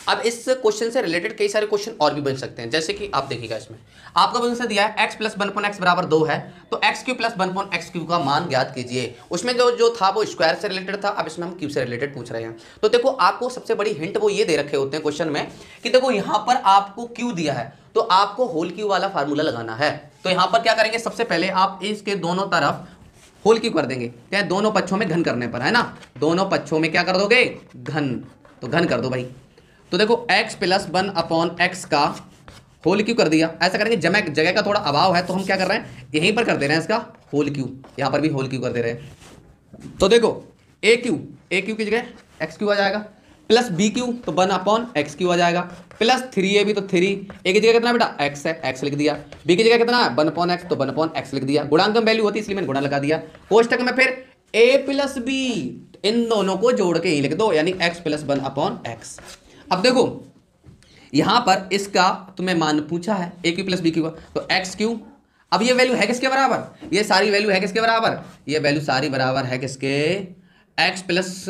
अब इस क्वेश्चन से रिलेटेड कई सारे क्वेश्चन और भी बन सकते हैं, जैसे कि आप देखिएगा इसमें आपका क्वेश्चन दिया है x प्लस 1/x बराबर 2 है, तो x³ प्लस 1/x³ का मान ज्ञात कीजिए। उसमें जो था वो स्क्वायर से रिलेटेड था, अब इसमें हम क्यूब से रिलेटेड पूछ रहे हैं। तो देखो आपको सबसे बड़ी हिंट वो ये दे रखे होते हैं क्वेश्चन में कि देखो यहाँ पर आपको क्यू दिया है तो आपको होल क्यू वाला फार्मूला लगाना है। तो यहाँ पर क्या करेंगे, सबसे पहले आप इसके दोनों तरफ होल क्यू कर देंगे, क्या दोनों पक्षों में घन करने पर, है ना, दोनों पक्षों में क्या कर दोगे घन, तो घन कर दो भाई। तो देखो x प्लस 1/x का होल क्यू कर दिया। ऐसा करेंगे जगह का थोड़ा अभाव है तो हम क्या कर रहे हैं यहीं पर कर दे रहे हैं इसका होल क्यू, यहाँ पर भी होल क्यू कर दे रहे हैं। तो देखो a³ की जगह x³ आ जाएगा, प्लस b³ तो 1/x³ आ जाएगा, प्लस 3ab तो 3, a की जगह कितना बेटा x है x लिख दिया, b की जगह कितना है 1/x तो 1/x लिख दिया। गुणांक वैल्यू होती है इसलिए मैंने गुणा लगा दिया। कोष्टक में फिर a प्लस b, इन दोनों को जोड़ के ही लिख दो, यानी x प्लस 1/x। अब देखो यहां पर इसका तुम्हें मान पूछा है a³ प्लस b³ तो x³। अब ये वैल्यू है किसके बराबर, ये सारी वैल्यू है किसके बराबर, ये वैल्यू सारी बराबर है किसके x प्लस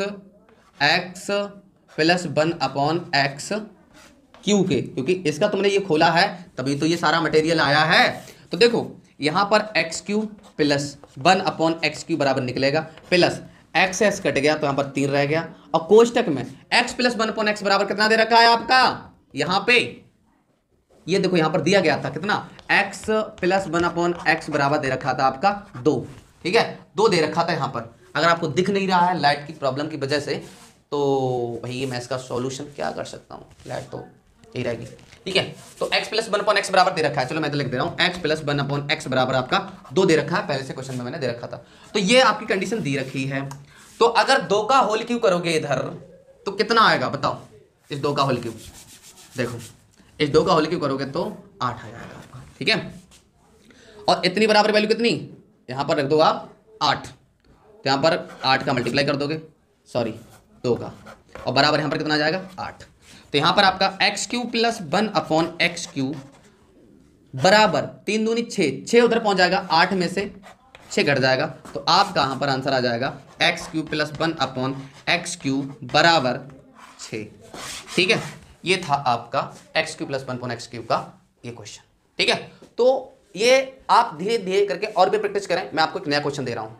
1/x³ के, क्योंकि इसका तुमने ये खोला है तभी तो ये सारा मटेरियल आया है। तो देखो यहां पर x³ प्लस 1/x³ बराबर निकलेगा, प्लस x कट गया तो यहां पर 3 रह गया, और कोष्टक में x प्लस 1/x बराबर कितना दे रखा है आपका, यहां पे ये देखो यहां पर दिया गया था कितना x प्लस 1/x बराबर दे रखा था आपका 2, ठीक है 2 दे रखा था यहां पर। अगर आपको दिख नहीं रहा है लाइट की प्रॉब्लम की वजह से तो भाई मैं इसका सॉल्यूशन क्या कर सकता हूं, लाइट तो यही रहेगी, ठीक है। तो x प्लस 1/x बराबर दे रखा है, चलो मैं तो लिख दे रहा हूं x प्लस 1/x बराबर आपका 2 दे रखा है, पहले से क्वेश्चन में मैंने दे रखा था। तो ये आपकी कंडीशन दी रखी है। तो अगर 2 का होल क्यू करोगे इधर तो कितना आएगा बताओ, इस 2 का होल क्यू देखो इस 2 का होल क्यूब करोगे तो 8 आ जाएगा आपका, ठीक है। और इतनी बराबर वैल्यू कितनी, यहाँ पर रख दो आप 8, तो यहाँ पर 8 का मल्टीप्लाई कर दोगे, सॉरी 2 का, और बराबर यहाँ पर कितना आ जाएगा 8। तो यहाँ पर आपका x cube plus 1 x cube बराबर 3 दूनी 6, 6 उधर पहुँच जाएगा, 8 में से 6 घट जाएगा, तो आपका यहाँ पर आंसर आ जाएगा x cube plus 1 x cube बराबर 6, ठीक है। ये था आपका x cube plus 1 x cube का ये क्वेश्चन, ठीक है। तो ये आप धीरे धीरे करके और भी प्रैक्टिस करें। मैं आपको एक नया क्वेश्चन दे रहा हूं,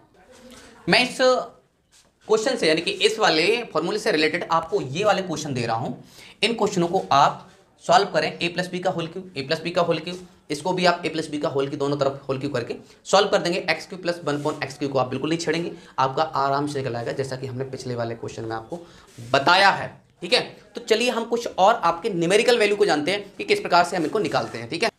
मैं इस क्वेश्चन से यानी कि इस वाले फॉर्मूले से रिलेटेड आपको ये वाले क्वेश्चन दे रहा हूं। इन क्वेश्चनों को आप सॉल्व करें, ए प्लस बी का होल क्यूब, ए प्लस बी का होल क्यूब, इसको भी आप ए प्लस बी का होल की दोनों तरफ होल क्यूब करके सॉल्व कर देंगे। X cube plus 1 x cube को आप बिल्कुल नहीं छेड़ेंगे, आपका आराम से निकल आएगा, जैसा कि हमने पिछले वाले क्वेश्चन में आपको बताया है, ठीक है। तो चलिए हम कुछ और आपके न्यूमेरिकल वैल्यू को जानते हैं कि किस प्रकार से हम इनको निकालते हैं, ठीक है।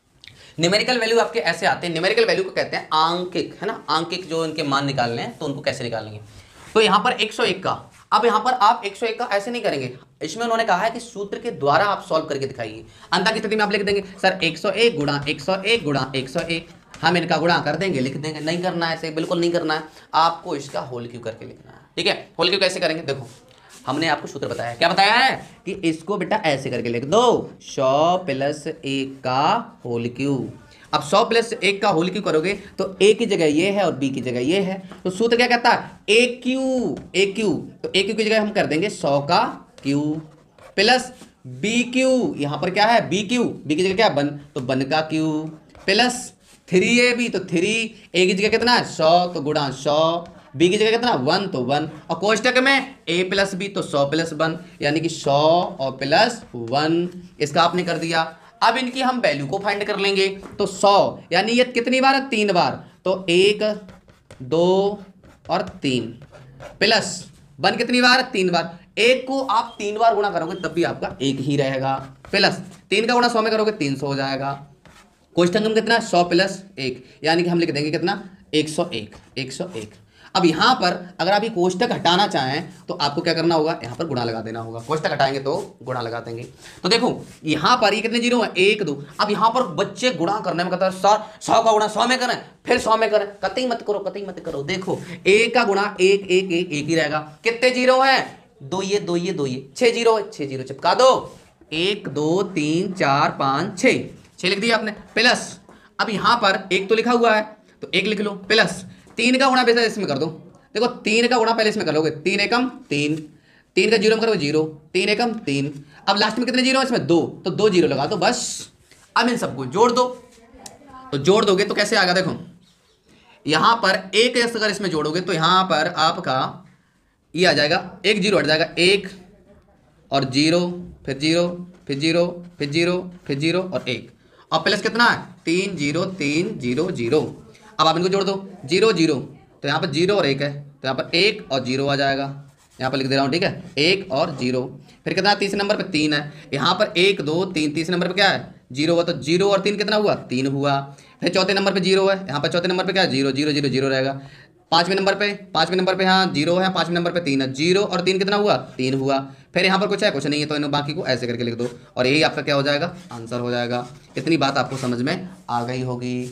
न्यूमेरिकल वैल्यू आपके ऐसे आते हैं, न्यूमेरिकल वैल्यू को कहते हैं आंकिक, है ना, आंकिक जो इनके मान निकालने हैं तो उनको कैसे निकालेंगे। तो यहाँ पर 101 का, अब यहाँ पर आप 101 का ऐसे नहीं करेंगे, इसमें उन्होंने कहा है कि सूत्र के द्वारा आप सॉल्व करके दिखाइए। अंतर की स्थिति में आप लिख देंगे सर 101 गुणा 101 गुणा 101, हम इनका गुणा कर देंगे, लिख देंगे, नहीं करना है ऐसे, बिल्कुल नहीं करना है, आपको इसका होल क्यूब करके लिखना है, ठीक है। होल क्यूब कैसे करेंगे, देखो हमने आपको सूत्र बताया, क्या बताया है कि इसको बेटा ऐसे करके लिख दो 100 प्लस 1 का होल क्यूब। अब 100 प्लस 1 का होल क्यूब करोगे तो a की जगह ये है और b की जगह ये है, तो सूत्र क्या कहता है a क्यूब, तो a क्यूब की जगह हम कर देंगे 100 का क्यूब प्लस b क्यूब, यहाँ पर क्या है b क्यूब, b की जगह क्या है 1, तो 1 का क्यूब प्लस 3ab, तो 3 a की जगह कितना है 100, तो गुणा 100, b की जगह कितना 1, तो 1, और कोष्टक में a प्लस b, तो 100 प्लस 1 यानी कि 100 और प्लस 1, इसका आपने कर दिया। अब इनकी हम वैल्यू को फाइंड कर लेंगे, तो 100 यानी ये कितनी बार है 3 बार, तो 1 2 और 3 प्लस 1 कितनी बार 3 बार, 1 को आप 3 बार गुणा करोगे तब भी आपका 1 ही रहेगा, प्लस 3 का गुणा 100 में करोगे 300 हो जाएगा, कोष्टक में कितना 100 प्लस 1 यानी कि हम लिख देंगे कितना 101। अब यहाँ पर अगर आप ये कोष्टक हटाना चाहें तो आपको क्या करना होगा, यहाँ पर गुणा लगा देना होगा, कोष्टक हटाएंगे तो गुणा लगा देंगे। तो देखो यहाँ पर ये कितने जीरो है 1 2, अब यहाँ पर बच्चे गुणा करने में कहता है 100 का गुणा 100 में करें, फिर 100 में करें, कतई मत करो, देखो 1 का गुणा 1 ही रहेगा, कितने जीरो है 2 ये 6 जीरो 6 जीरो चिपका दो, 1 2 3 4 5 6 लिख दिया आपने, प्लस अब यहाँ पर 1 तो लिखा हुआ है तो 1 लिख लो, प्लस 3 का गुणा बेटा इसमें कर दो, देखो 3 का गुणा पहले इसमें कर लोगे, 3 एकम 3, 3 का जीरो में करोगे 0, 3 एकम 3, अब लास्ट में कितने जीरो है इसमें 2, तो 2 जीरो लगा दो बस। अब इन सबको जोड़ दो, तो जोड़ दोगे तो कैसे आएगा, देखो यहाँ पर 1 अगर इसमें जोड़ोगे तो यहाँ पर आपका ये आ जाएगा, 1 जीरो हट जाएगा, 1 और 0 फिर 0 फिर 0 फिर 0 फिर 0 और 1, और प्लस कितना है 3 0 3 0 0। अब आप इनको जोड़ दो 0 0, तो यहाँ पर 0 और 1 है, तो यहाँ पर 1 और 0 आ जाएगा, यहाँ पर लिख दे रहा हूँ, ठीक है 1 और 0, फिर कितना तीसरे नंबर पे 3 है, यहाँ पर 1 2 3, तीसरे नंबर पे क्या है 0 हुआ, तो 0 और 3 कितना हुआ 3 हुआ, फिर चौथे नंबर पे 0 है, यहाँ पर चौथे नंबर पे क्या है 0 0 0 0 रहेगा, पाँचवें नंबर पे हाँ 0 है, पाँचवें नंबर पे 3 है, 0 और 3 कितना हुआ 3 हुआ, फिर यहाँ पर कुछ है कुछ नहीं है, तो इन बाकी को ऐसे करके लिख दो और यही आपका क्या हो जाएगा आंसर हो जाएगा। इतनी बात आपको समझ में आ गई होगी।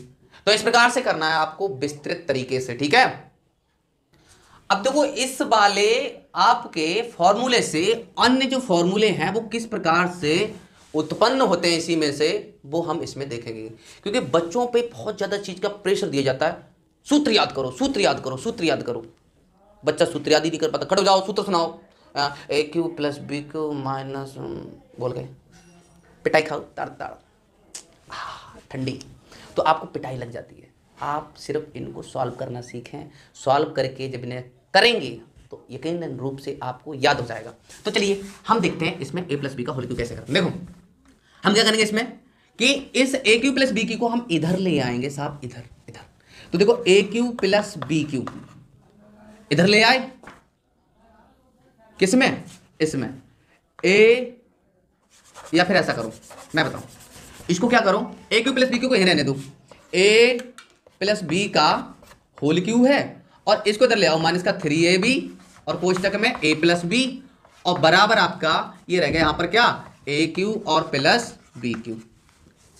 तो इस प्रकार से करना है आपको विस्तृत तरीके से, ठीक है। अब देखो इस वाले आपके फॉर्मूले से अन्य जो फॉर्मूले हैं वो किस प्रकार से उत्पन्न होते हैं इसी में से, वो हम इसमें देखेंगे, क्योंकि बच्चों पे बहुत ज्यादा चीज का प्रेशर दिया जाता है, सूत्र याद करो सूत्र याद करो सूत्र याद करो, बच्चा सूत्र याद ही नहीं कर पाता, खड़ो जाओ सूत्र सुनाओ, a cube plus b cube minus बोल गए, पिटाई खाओ ताड़ ताड़ ठंडी, तो आपको पिटाई लग जाती है। आप सिर्फ इनको सॉल्व करना सीखें, सॉल्व करके जब इन्हें करेंगे तो यकीनन रूप से आपको याद हो जाएगा। तो चलिए हम देखते हैं इसमें a प्लस बी का होल क्यूब कैसे करें। देखो हम क्या करेंगे इसमें कि इस a cube plus B cube को हम इधर ले आएंगे साहब, इधर इधर, तो देखो a cube plus B cube इधर ले आए, किसमें इसमें a, या फिर ऐसा करो मैं बताऊं, इसको क्या करो a cube plus B cube को यहीं रहने दो, a प्लस बी का होल क्यूब है और इसको इधर ले आओ माइनस का 3ab और कोष्टक में a प्लस बी और बराबर आपका ये रह गया यहाँ पर क्या a क्यूब और प्लस बी क्यू।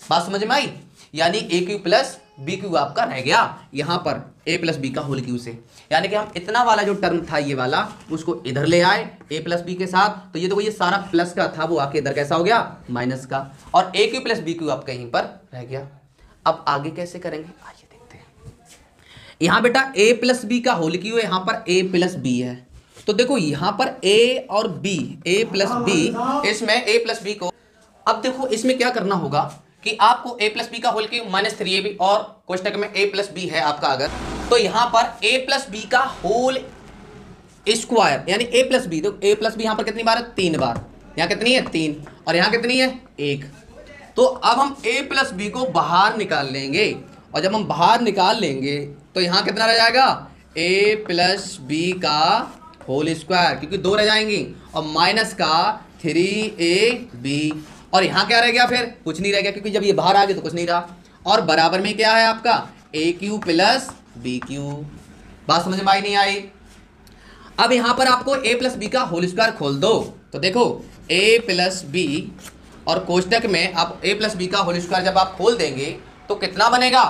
बात समझ में आई? यानी ए क्यू प्लस बी क्यू आपका रह गया यहां पर ए प्लस बी का होल क्यू से। यानी कि हम इतना वाला जो टर्म था ये वाला उसको इधर ले आए ए प्लस बी के साथ, तो ये देखो ये सारा प्लस का था वो आके इधर कैसा हो गया माइनस का, और ए क्यू प्लस बी क्यू आपका यहीं पर रह गया। अब आगे कैसे करेंगे आइए देखते हैं। यहां बेटा ए प्लस बी का होल क्यू है, यहां पर ए प्लस बी है, तो देखो यहां पर ए और बी, ए प्लस बी, इसमें ए प्लस बी को, अब देखो इसमें क्या करना होगा कि आपको a प्लस बी का होल क्यूब माइनस 3ab और कोष्टक में a प्लस बी है आपका अगर, तो यहां पर a प्लस बी का होल स्क्वायर यानी a प्लस बी, तो a प्लस बी यहां पर कितनी बार है 3 बार, यहां कितनी है 3 और यहां कितनी है 1। तो अब हम a प्लस बी को बाहर निकाल लेंगे, और जब हम बाहर निकाल लेंगे तो यहां कितना रह जाएगा a प्लस बी का होल स्क्वायर, क्योंकि 2 रह जाएंगी, और माइनस का 3ab, और यहां क्या रह गया फिर कुछ नहीं रह गया, क्योंकि जब ये बाहर आ गया तो कुछ नहीं रहा, और बराबर में क्या है आपका ए क्यू प्लस बी क्यू। बात समझ में आई नहीं आई? अब यहां पर आपको a प्लस बी का होल स्क्वायर खोल दो, तो देखो a प्लस बी और कोष्टक में आप a प्लस बी का होल स्क्वायर जब आप खोल देंगे तो कितना बनेगा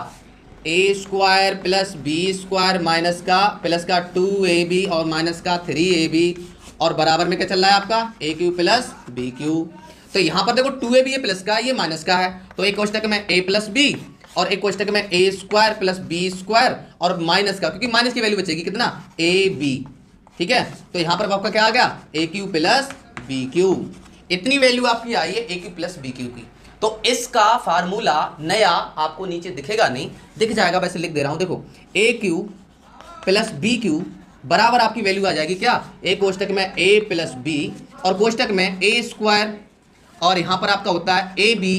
a square plus B square minus का प्लस का 2ab और माइनस का 3ab, और बराबर में क्या चल रहा है आपका ए क्यू प्लस बी क्यू। तो यहां पर देखो 2ab ये प्लस का ये माइनस का है, तो एक कोष्टक में a प्लस बी और एक कोष्टक में a square plus B square और माइनस का, क्योंकि माइनस की वैल्यू बचेगी कितना ab, ठीक है। तो यहां पर आपका क्या आ गया ए क्यू प्लस बी क्यू, इतनी वैल्यू आपकी आई है ए क्यू प्लस बी क्यू की। तो इसका फार्मूला नया आपको नीचे दिखेगा नहीं, दिख जाएगा, वैसे लिख दे रहा हूं, देखो ए क्यू प्लस बी क्यू बराबर आपकी वैल्यू आ जाएगी क्या, एक कोष्टक में a प्लस बी और कोष्टक में a स्क्वायर, और यहां पर आपका होता है ए बी,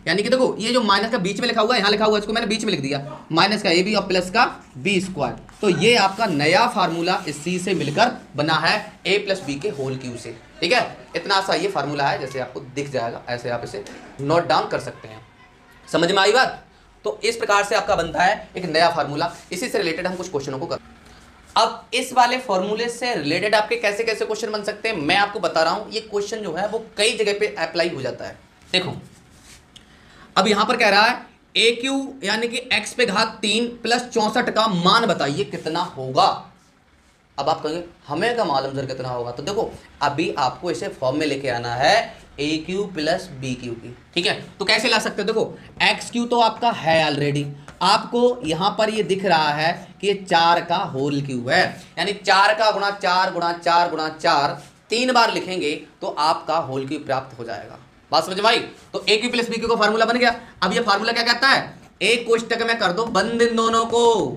यानी कि देखो ये जो माइनस का बीच में लिखा हुआ है, यहां लिखा हुआ है इसको मैंने बीच में लिख दिया, माइनस का ए बी और प्लस का बी स्क्वायर। तो ये आपका नया फार्मूला इस सी से मिलकर बना है ए प्लस बी के होल क्यू से, ठीक है। इतना सा ये फार्मूला है, जैसे आपको दिख जाएगा ऐसे आप इसे नोट डाउन कर सकते हैं। समझ में आई बात? तो इस प्रकार से आपका बनता है एक नया फार्मूला। इसी से रिलेटेड हम कुछ क्वेश्चनों को कर, अब इस वाले फॉर्मूले से रिलेटेड आपके कैसे कैसे क्वेश्चन बन सकते हैं मैं आपको बता रहा हूं। ये क्वेश्चन जो है वो कई जगह पे अप्लाई हो जाता है। देखो अब यहां पर कह रहा है ए क्यू यानी कि x पे घात 3 प्लस 64 का मान बताइए कितना होगा। अब आप कहेंगे हमें क्या मालूम सर कितना होगा, तो देखो अभी आपको इसे फॉर्म में लेके आना है ए क्यू प्लस बी क्यू की, ठीक है। तो कैसे ला सकते हो, देखो एक्स क्यू तो आपका है ऑलरेडी, आपको यहां पर ये दिख रहा है कि ये 4 का होल क्यू है, यानी 4 का गुणा 4 गुणा 4 गुणा 4 3 बार लिखेंगे तो आपका होल क्यू प्राप्त हो जाएगा। बात समझ में आई? तो ए क्यू प्लस बी क्यू का फार्मूला बन गया। अब ये फार्मूला क्या कहता है, एक कोष्टक में कर दो बंद इन दोनों को,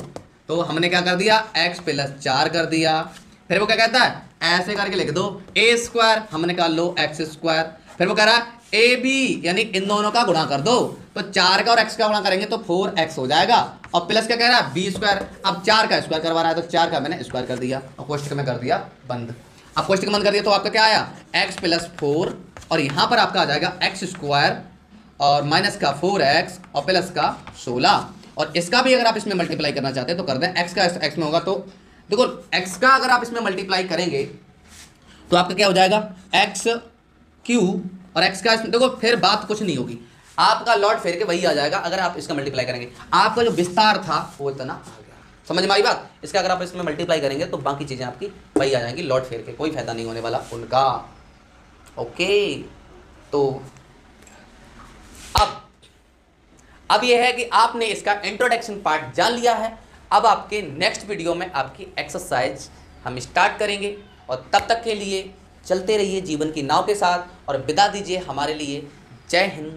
तो हमने क्या कर दिया x प्लस 4 कर दिया, फिर वो क्या कहता है ऐसे करके लिख दो ए स्क्वायर, हमने कहा लो एक्स स्क्वायर, फिर वो कह रहा है ए बी यानी इन दोनों का गुणा कर दो, तो 4 का और x का गुणा करेंगे तो 4x हो जाएगा, और प्लस क्या कह रहा है बी स्क्वायर, अब 4 का स्क्वायर करवा रहा है तो 4 का मैंने स्क्वायर कर दिया और कोष्टक में कर दिया बंद। अब कोष्टक बंद कर दिया तो आपका क्या आया x प्लस 4, और यहाँ पर आपका आ जाएगा एक्स स्क्वायर और माइनस का 4x और प्लस का 16, और इसका भी अगर आप इसमें मल्टीप्लाई करना चाहते हैं तो कर दें, x का x में होगा तो देखो x का अगर आप इसमें मल्टीप्लाई करेंगे तो आपका क्या हो जाएगा एक्स क्यू, और x का देखो फिर बात कुछ नहीं होगी, आपका लॉट फेर के वही आ जाएगा अगर आप इसका मल्टीप्लाई करेंगे। आपका जो विस्तार था वो इतना आ गया, समझ में आई बात? इसका अगर आप इसमें मल्टीप्लाई करेंगे तो बाकी चीज़ें आपकी वही आ जाएंगी लॉट फेर के, कोई फायदा नहीं होने वाला उनका। ओके, तो अब यह है कि आपने इसका इंट्रोडक्शन पार्ट जान लिया है। अब आपके नेक्स्ट वीडियो में आपकी एक्सरसाइज हम स्टार्ट करेंगे, और तब तक के लिए चलते रहिए जीवन की नाव के साथ और विदा दीजिए हमारे लिए। जय हिंद।